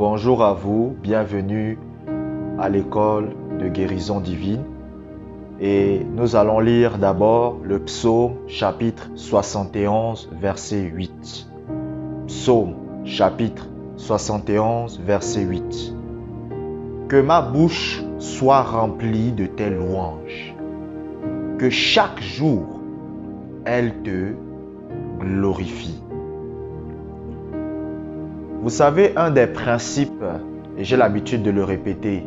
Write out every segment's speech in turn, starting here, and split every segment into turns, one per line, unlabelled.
Bonjour à vous, bienvenue à l'école de guérison divine. Et nous allons lire d'abord le psaume chapitre 71 verset 8. Psaume chapitre 71 verset 8. Que ma bouche soit remplie de tes louanges, que chaque jour elle te glorifie. Vous savez, un des principes, et j'ai l'habitude de le répéter,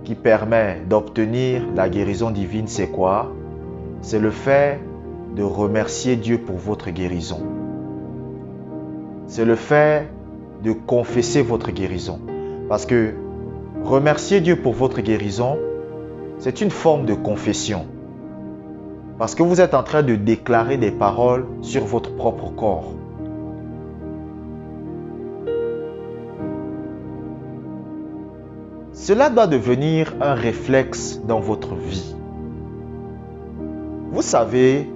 qui permet d'obtenir la guérison divine, c'est quoi? C'est le fait de remercier Dieu pour votre guérison. C'est le fait de confesser votre guérison. Parce que remercier Dieu pour votre guérison, c'est une forme de confession. Parce que vous êtes en train de déclarer des paroles sur votre propre corps. Cela doit devenir un réflexe dans votre vie. Vous savez,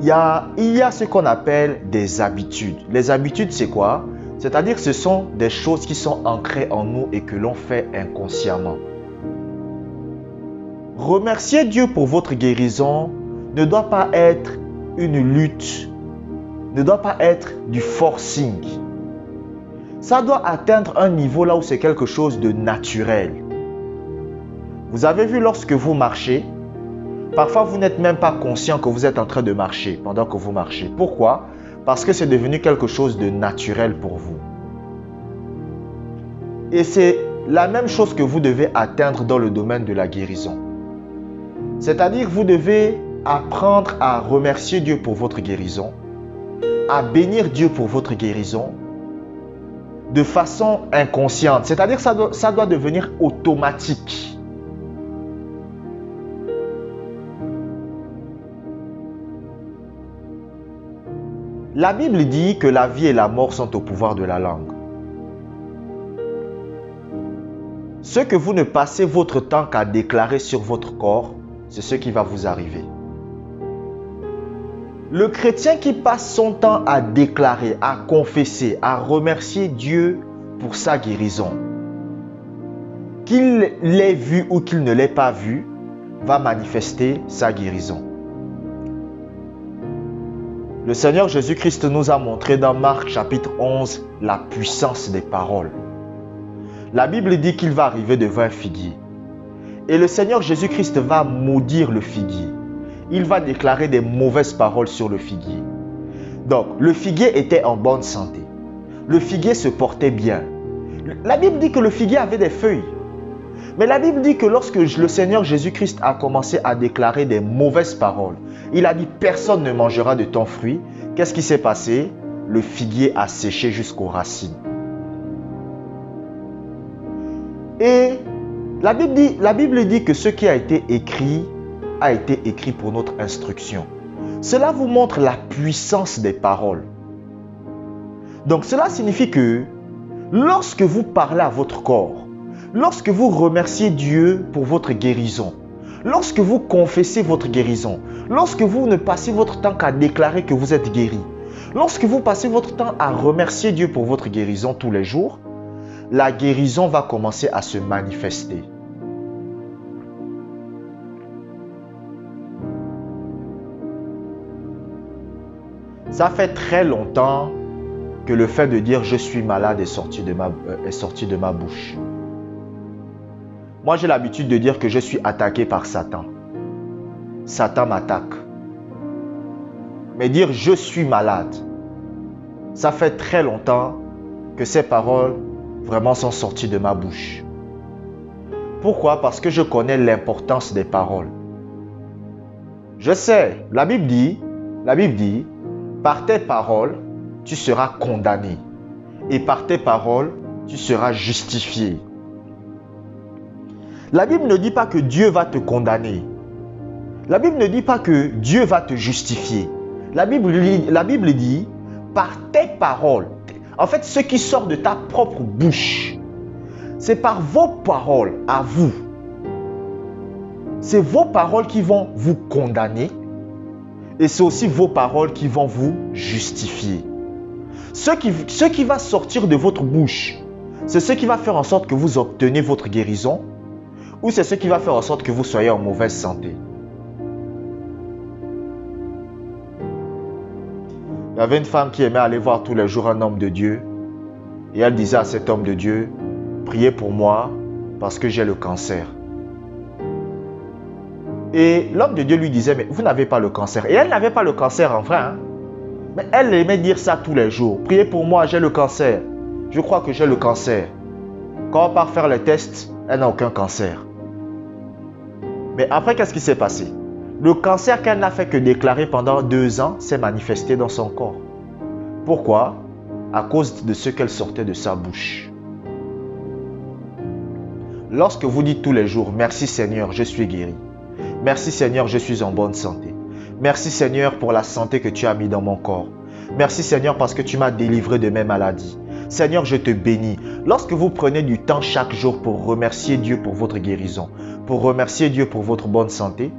il y a ce qu'on appelle des habitudes. Les habitudes, c'est quoi? C'est-à-dire que ce sont des choses qui sont ancrées en nous et que l'on fait inconsciemment. Remercier Dieu pour votre guérison ne doit pas être une lutte, ne doit pas être du forcing. Ça doit atteindre un niveau là où c'est quelque chose de naturel. Vous avez vu lorsque vous marchez, parfois vous n'êtes même pas conscient que vous êtes en train de marcher pendant que vous marchez. Pourquoi? Parce que c'est devenu quelque chose de naturel pour vous. Et c'est la même chose que vous devez atteindre dans le domaine de la guérison. C'est-à-dire vous devez apprendre à remercier Dieu pour votre guérison, à bénir Dieu pour votre guérison, de façon inconsciente, c'est-à-dire ça doit devenir automatique. La Bible dit que la vie et la mort sont au pouvoir de la langue. Ce que vous ne passez votre temps qu'à déclarer sur votre corps, c'est ce qui va vous arriver. Le chrétien qui passe son temps à déclarer, à confesser, à remercier Dieu pour sa guérison, qu'il l'ait vu ou qu'il ne l'ait pas vu, va manifester sa guérison. Le Seigneur Jésus-Christ nous a montré dans Marc chapitre 11 la puissance des paroles. La Bible dit qu'il va arriver devant un figuier. Et le Seigneur Jésus-Christ va maudire le figuier. Il va déclarer des mauvaises paroles sur le figuier. Donc, le figuier était en bonne santé. Le figuier se portait bien. La Bible dit que le figuier avait des feuilles. Mais la Bible dit que lorsque le Seigneur Jésus-Christ a commencé à déclarer des mauvaises paroles, il a dit « Personne ne mangera de ton fruit ». Qu'est-ce qui s'est passé? Le figuier a séché jusqu'aux racines. Et la Bible dit que ce qui a été écrit pour notre instruction. Cela vous montre la puissance des paroles. Donc cela signifie que lorsque vous parlez à votre corps, lorsque vous remerciez Dieu pour votre guérison, lorsque vous confessez votre guérison, lorsque vous ne passez votre temps qu'à déclarer que vous êtes guéri, lorsque vous passez votre temps à remercier Dieu pour votre guérison tous les jours, la guérison va commencer à se manifester. Ça fait très longtemps que le fait de dire « je suis malade » est sorti de ma bouche. Moi, j'ai l'habitude de dire que je suis attaqué par Satan. Satan m'attaque. Mais dire « je suis malade », ça fait très longtemps que ces paroles vraiment sont sorties de ma bouche. Pourquoi? Parce que je connais l'importance des paroles. Je sais, la Bible dit, par tes paroles, tu seras condamné. Et par tes paroles, tu seras justifié. La Bible ne dit pas que Dieu va te condamner. La Bible ne dit pas que Dieu va te justifier. La Bible dit, par tes paroles. En fait, ce qui sort de ta propre bouche, c'est par vos paroles à vous. C'est vos paroles qui vont vous condamner. Et c'est aussi vos paroles qui vont vous justifier. Ce qui va sortir de votre bouche C'est ce qui va faire en sorte que vous obtenez votre guérison ou c'est ce qui va faire en sorte que vous soyez en mauvaise santé? Il y avait une femme qui aimait aller voir tous les jours un homme de Dieu et elle disait à cet homme de Dieu, priez pour moi parce que j'ai le cancer. Et l'homme de Dieu lui disait, mais vous n'avez pas le cancer. Et elle n'avait pas le cancer en vrai. Hein? Mais elle aimait dire ça tous les jours. Priez pour moi, j'ai le cancer. Je crois que j'ai le cancer. Quand on part faire le test, elle n'a aucun cancer. Mais après, qu'est-ce qui s'est passé? Le cancer qu'elle n'a fait que déclarer pendant 2 ans s'est manifesté dans son corps. Pourquoi? À cause de ce qu'elle sortait de sa bouche. Lorsque vous dites tous les jours, merci Seigneur, je suis guéri. Merci Seigneur, je suis en bonne santé. Merci Seigneur pour la santé que tu as mis dans mon corps. Merci Seigneur parce que tu m'as délivré de mes maladies. Seigneur, je te bénis. Lorsque vous prenez du temps chaque jour pour remercier Dieu pour votre guérison, pour remercier Dieu pour votre bonne santé,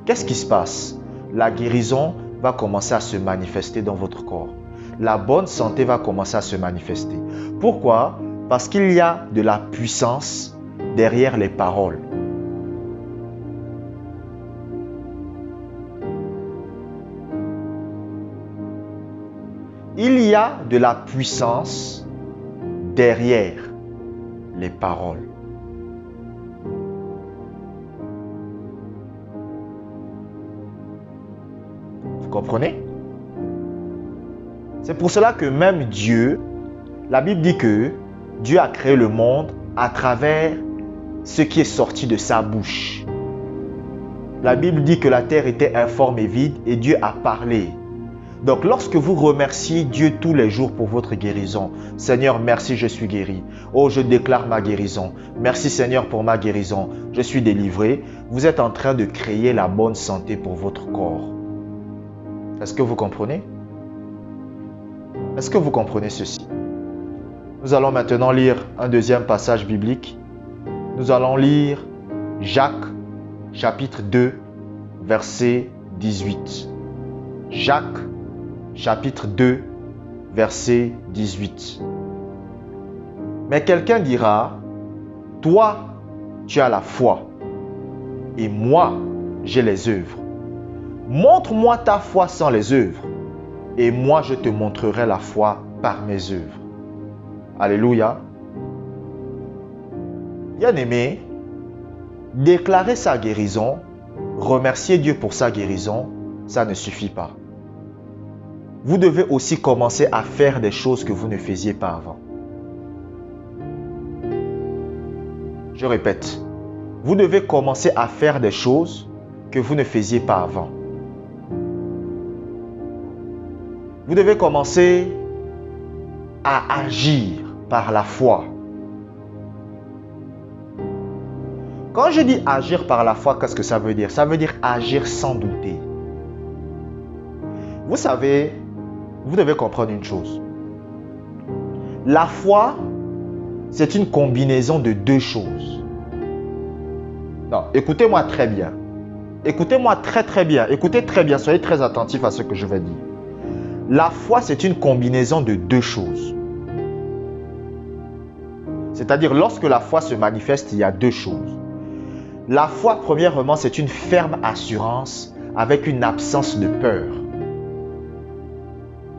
qu'est-ce qui se passe? La guérison va commencer à se manifester dans votre corps. La bonne santé va commencer à se manifester. Pourquoi? Parce qu'il y a de la puissance derrière les paroles. Il y a de la puissance derrière les paroles. Vous comprenez? C'est pour cela que même Dieu, la Bible dit que Dieu a créé le monde à travers ce qui est sorti de sa bouche. La Bible dit que la terre était informe et vide et Dieu a parlé. Donc lorsque vous remerciez Dieu tous les jours pour votre guérison, Seigneur, merci, je suis guéri. Oh, je déclare ma guérison. Merci Seigneur pour ma guérison. Je suis délivré. Vous êtes en train de créer la bonne santé pour votre corps. Est-ce que vous comprenez? Est-ce que vous comprenez ceci? Nous allons maintenant lire un deuxième passage biblique. Nous allons lire Jacques, chapitre 2, verset 18. Jacques, chapitre 2, verset 18. Mais quelqu'un dira, toi, tu as la foi, et moi, j'ai les œuvres. Montre-moi ta foi sans les œuvres, et moi, je te montrerai la foi par mes œuvres. Alléluia. Bien-aimé, déclarer sa guérison, remercier Dieu pour sa guérison, ça ne suffit pas. Vous devez aussi commencer à faire des choses que vous ne faisiez pas avant. Je répète, vous devez commencer à faire des choses que vous ne faisiez pas avant. Vous devez commencer à agir par la foi. Quand je dis agir par la foi, qu'est-ce que ça veut dire? Ça veut dire agir sans douter. Vous savez, vous devez comprendre une chose. La foi, c'est une combinaison de deux choses. Non, écoutez-moi très bien. Écoutez-moi très bien. Écoutez très bien. Soyez très attentifs à ce que je vais dire. La foi, c'est une combinaison de deux choses. C'est-à-dire, lorsque la foi se manifeste, il y a deux choses. La foi, premièrement, c'est une ferme assurance avec une absence de peur.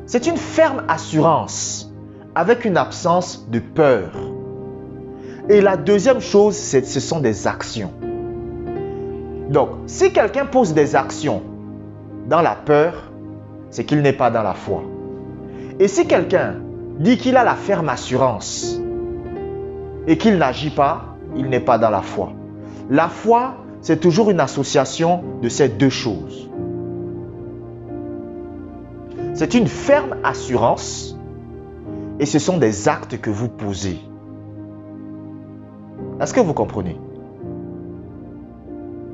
C'est une ferme assurance avec une absence de peur. Et la deuxième chose, ce sont des actions. Donc, si quelqu'un pose des actions dans la peur, c'est qu'il n'est pas dans la foi. Et si quelqu'un dit qu'il a la ferme assurance et qu'il n'agit pas, il n'est pas dans la foi. La foi, c'est toujours une association de ces deux choses. C'est une ferme assurance et ce sont des actes que vous posez. Est-ce que vous comprenez?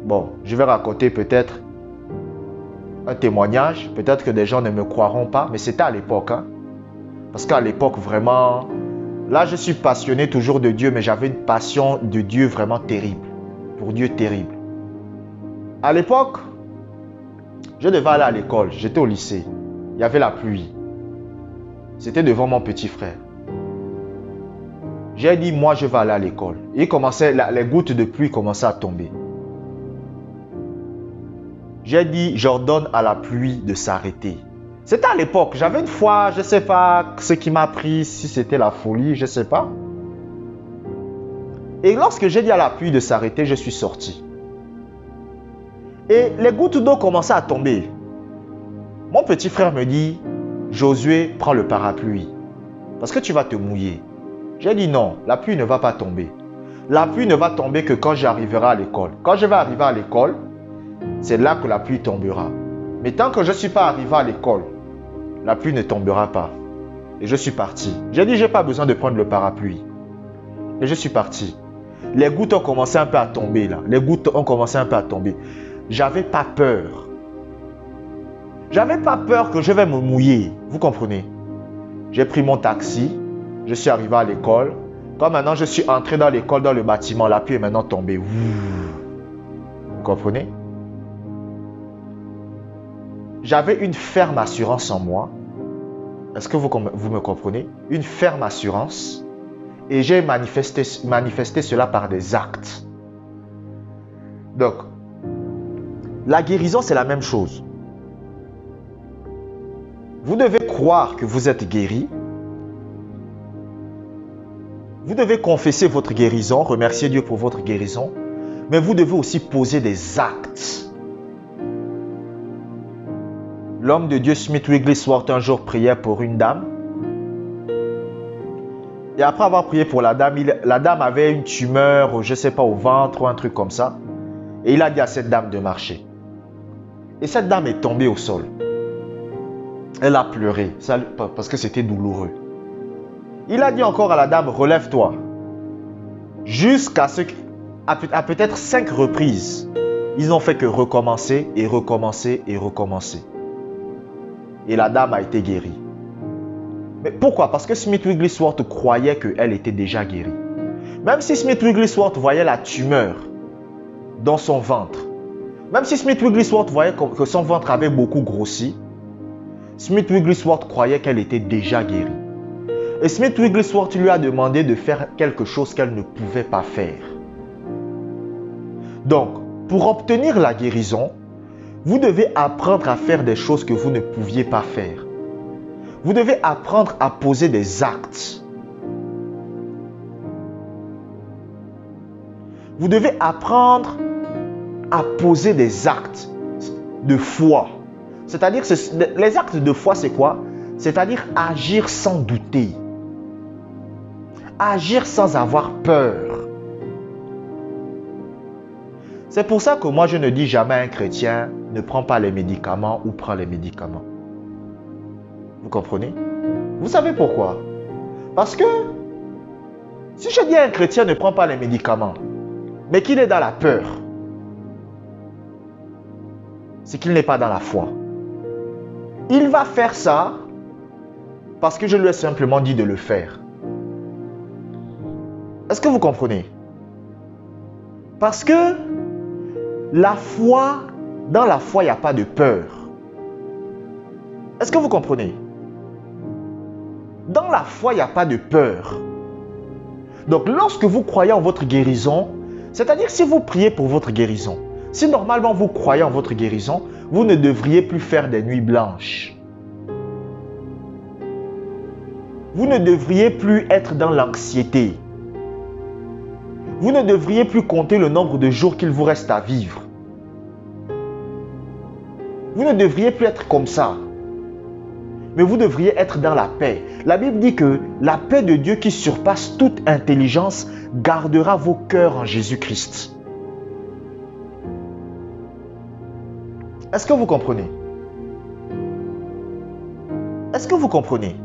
Bon, je vais raconter peut-être un témoignage. Peut-être que des gens ne me croiront pas, mais c'était à l'époque. Parce qu'à l'époque, vraiment, là, je suis passionné toujours de Dieu, mais j'avais une passion de Dieu vraiment terrible. Pour Dieu terrible. À l'époque, je devais aller à l'école. J'étais au lycée. Il y avait la pluie. C'était devant mon petit frère. J'ai dit, moi, je vais aller à l'école. Et les gouttes de pluie commençaient à tomber. J'ai dit, j'ordonne à la pluie de s'arrêter. C'était à l'époque. J'avais une foi, je ne sais pas ce qui m'a pris, si c'était la folie, je ne sais pas. Et lorsque j'ai dit à la pluie de s'arrêter, je suis sorti. Et les gouttes d'eau commençaient à tomber. Mon petit frère me dit, Josué, prends le parapluie, parce que tu vas te mouiller. J'ai dit non, la pluie ne va pas tomber. La pluie ne va tomber que quand j'arriverai à l'école. Quand je vais arriver à l'école, c'est là que la pluie tombera. Mais tant que je ne suis pas arrivé à l'école, la pluie ne tombera pas. Et je suis parti. J'ai dit, je n'ai pas besoin de prendre le parapluie. Et je suis parti. Les gouttes ont commencé un peu à tomber là. Les gouttes ont commencé un peu à tomber. J'avais pas peur. J'avais pas peur que je vais me mouiller. Vous comprenez? J'ai pris mon taxi. Je suis arrivé à l'école. Quand maintenant je suis entré dans l'école, dans le bâtiment, la pluie est maintenant tombée. Vous comprenez? J'avais une ferme assurance en moi. Est-ce que vous me comprenez? Une ferme assurance. Et j'ai manifesté cela par des actes. Donc, la guérison, c'est la même chose. Vous devez croire que vous êtes guéri. Vous devez confesser votre guérison, remercier Dieu pour votre guérison. Mais vous devez aussi poser des actes. L'homme de Dieu Smith Wigglesworth un jour priait pour une dame. Et après avoir prié pour la dame avait une tumeur, je ne sais pas, au ventre ou un truc comme ça. Et il a dit à cette dame de marcher. Et cette dame est tombée au sol. Elle a pleuré parce que c'était douloureux. Il a dit encore à la dame, relève-toi. Jusqu'à peut-être 5 reprises. Ils n'ont fait que recommencer et recommencer et recommencer. Et la dame a été guérie. Mais pourquoi? Parce que Smith Wigglesworth croyait qu'elle était déjà guérie. Même si Smith Wigglesworth voyait la tumeur dans son ventre, même si Smith Wigglesworth voyait que son ventre avait beaucoup grossi, Smith Wigglesworth croyait qu'elle était déjà guérie. Et Smith Wigglesworth lui a demandé de faire quelque chose qu'elle ne pouvait pas faire. Donc, pour obtenir la guérison, vous devez apprendre à faire des choses que vous ne pouviez pas faire. Vous devez apprendre à poser des actes. Vous devez apprendre à poser des actes de foi. C'est-à-dire, les actes de foi, c'est quoi? C'est-à-dire agir sans douter. Agir sans avoir peur. C'est pour ça que moi, je ne dis jamais à un chrétien, ne prends pas les médicaments ou prends les médicaments. Vous comprenez? Vous savez pourquoi? Parce que si je dis à un chrétien ne prends pas les médicaments, mais qu'il est dans la peur, c'est qu'il n'est pas dans la foi. Il va faire ça parce que je lui ai simplement dit de le faire. Est-ce que vous comprenez? Parce que la foi, dans la foi, il n'y a pas de peur. Est-ce que vous comprenez? Dans la foi, il n'y a pas de peur. Donc, lorsque vous croyez en votre guérison, c'est-à-dire si vous priez pour votre guérison, si normalement vous croyez en votre guérison, vous ne devriez plus faire des nuits blanches. Vous ne devriez plus être dans l'anxiété. Vous ne devriez plus compter le nombre de jours qu'il vous reste à vivre. Vous ne devriez plus être comme ça. Mais vous devriez être dans la paix. La Bible dit que la paix de Dieu qui surpasse toute intelligence gardera vos cœurs en Jésus-Christ. Est-ce que vous comprenez? Est-ce que vous comprenez?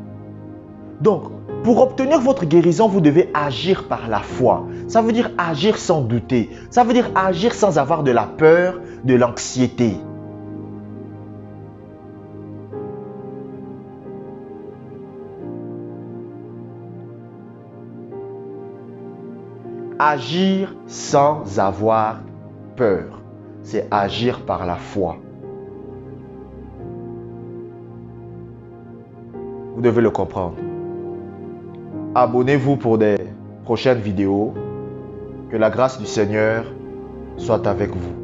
Donc, pour obtenir votre guérison, vous devez agir par la foi. Ça veut dire agir sans douter. Ça veut dire agir sans avoir de la peur, de l'anxiété. Agir sans avoir peur, c'est agir par la foi. Vous devez le comprendre. Abonnez-vous pour des prochaine vidéo. Que la grâce du Seigneur soit avec vous.